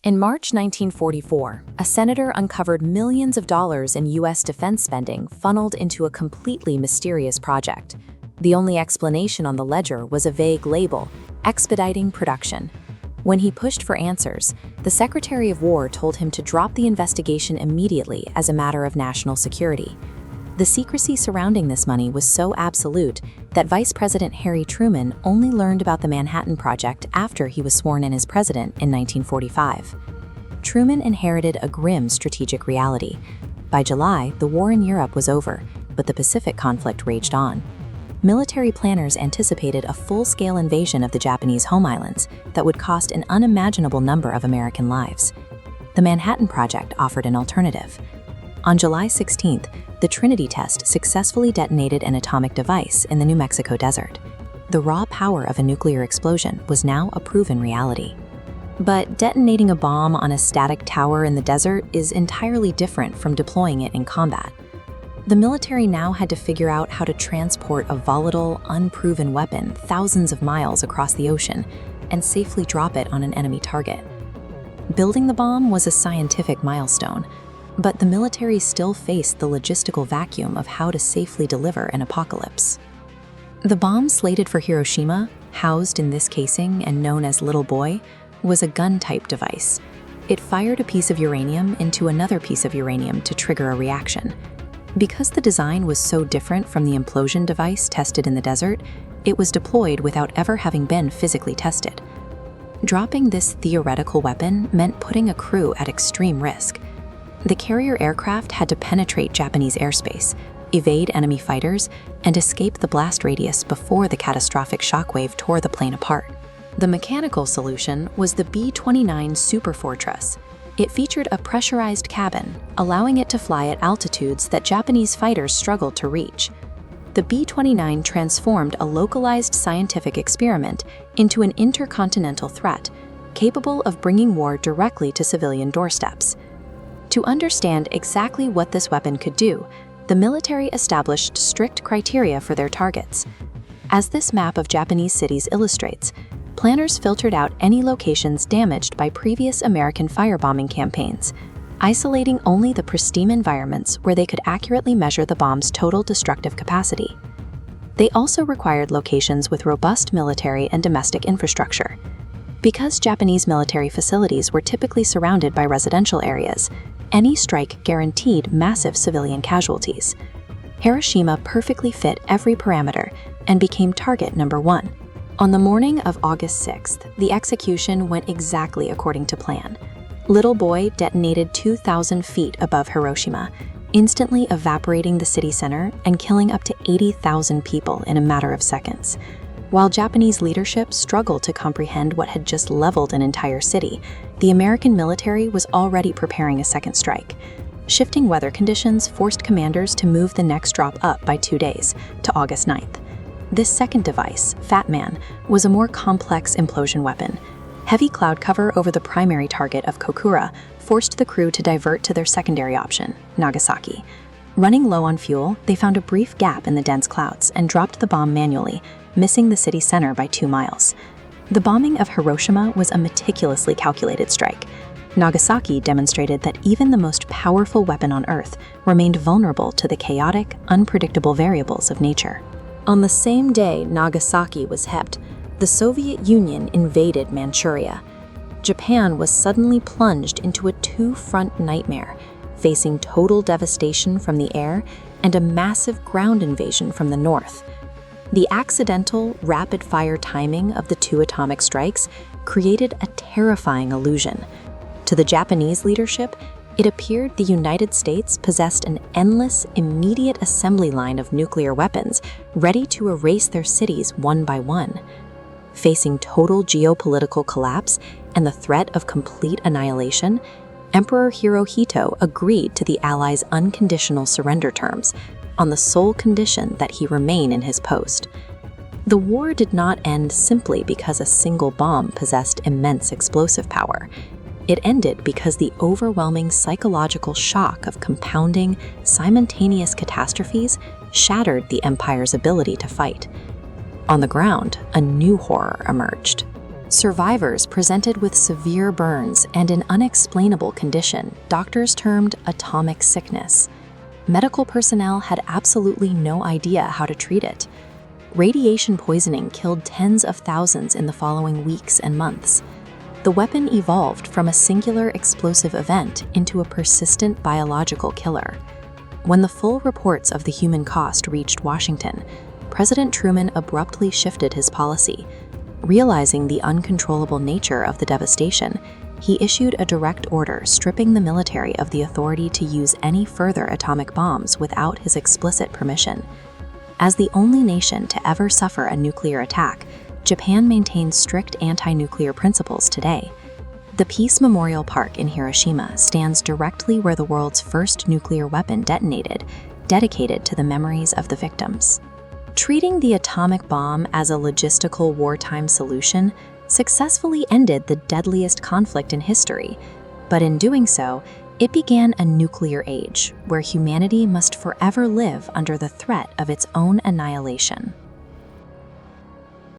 In March 1944, a senator uncovered millions of dollars in U.S. defense spending funneled into a completely mysterious project. The only explanation on the ledger was a vague label, expediting production. When he pushed for answers, the Secretary of War told him to drop the investigation immediately as a matter of national security. The secrecy surrounding this money was so absolute that Vice President Harry Truman only learned about the Manhattan Project after he was sworn in as president in 1945. Truman inherited a grim strategic reality. By July, the war in Europe was over, but the Pacific conflict raged on. Military planners anticipated a full-scale invasion of the Japanese home islands that would cost an unimaginable number of American lives. The Manhattan Project offered an alternative. On July 16th, the Trinity test successfully detonated an atomic device in the New Mexico desert. The raw power of a nuclear explosion was now a proven reality. But detonating a bomb on a static tower in the desert is entirely different from deploying it in combat. The military now had to figure out how to transport a volatile, unproven weapon thousands of miles across the ocean and safely drop it on an enemy target. Building the bomb was a scientific milestone, but the military still faced the logistical vacuum of how to safely deliver an apocalypse. The bomb slated for Hiroshima, housed in this casing and known as Little Boy, was a gun-type device. It fired a piece of uranium into another piece of uranium to trigger a reaction. Because the design was so different from the implosion device tested in the desert, it was deployed without ever having been physically tested. Dropping this theoretical weapon meant putting a crew at extreme risk. The carrier aircraft had to penetrate Japanese airspace, evade enemy fighters, and escape the blast radius before the catastrophic shockwave tore the plane apart. The mechanical solution was the B-29 Superfortress. It featured a pressurized cabin, allowing it to fly at altitudes that Japanese fighters struggled to reach. The B-29 transformed a localized scientific experiment into an intercontinental threat, capable of bringing war directly to civilian doorsteps. To understand exactly what this weapon could do, the military established strict criteria for their targets. As this map of Japanese cities illustrates, planners filtered out any locations damaged by previous American firebombing campaigns, isolating only the pristine environments where they could accurately measure the bomb's total destructive capacity. They also required locations with robust military and domestic infrastructure. Because Japanese military facilities were typically surrounded by residential areas, any strike guaranteed massive civilian casualties. Hiroshima perfectly fit every parameter and became target number 1. On the morning of August 6th, the execution went exactly according to plan. Little Boy detonated 2,000 feet above Hiroshima, instantly evaporating the city center and killing up to 80,000 people in a matter of seconds. While Japanese leadership struggled to comprehend what had just leveled an entire city, the American military was already preparing a second strike. Shifting weather conditions forced commanders to move the next drop up by 2 days, to August 9th. This second device, Fat Man, was a more complex implosion weapon. Heavy cloud cover over the primary target of Kokura forced the crew to divert to their secondary option, Nagasaki. Running low on fuel, they found a brief gap in the dense clouds and dropped the bomb manually, missing the city center by 2 miles. The bombing of Hiroshima was a meticulously calculated strike. Nagasaki demonstrated that even the most powerful weapon on Earth remained vulnerable to the chaotic, unpredictable variables of nature. On the same day Nagasaki was hit, the Soviet Union invaded Manchuria. Japan was suddenly plunged into a two-front nightmare, facing total devastation from the air and a massive ground invasion from the north. The accidental, rapid-fire timing of the 2 atomic strikes created a terrifying illusion. To the Japanese leadership, it appeared the United States possessed an endless, immediate assembly line of nuclear weapons ready to erase their cities one by one. Facing total geopolitical collapse and the threat of complete annihilation, Emperor Hirohito agreed to the Allies' unconditional surrender terms, on the sole condition that he remain in his post. The war did not end simply because a single bomb possessed immense explosive power. It ended because the overwhelming psychological shock of compounding, simultaneous catastrophes shattered the empire's ability to fight. On the ground, a new horror emerged. Survivors presented with severe burns and an unexplainable condition doctors termed atomic sickness. Medical personnel had absolutely no idea how to treat it. Radiation poisoning killed tens of thousands in the following weeks and months. The weapon evolved from a singular explosive event into a persistent biological killer. When the full reports of the human cost reached Washington, President Truman abruptly shifted his policy. Realizing the uncontrollable nature of the devastation, he issued a direct order stripping the military of the authority to use any further atomic bombs without his explicit permission. As the only nation to ever suffer a nuclear attack, Japan maintains strict anti-nuclear principles today. The Peace Memorial Park in Hiroshima stands directly where the world's first nuclear weapon detonated, dedicated to the memories of the victims. Treating the atomic bomb as a logistical wartime solution successfully ended the deadliest conflict in history, but in doing so, it began a nuclear age where humanity must forever live under the threat of its own annihilation.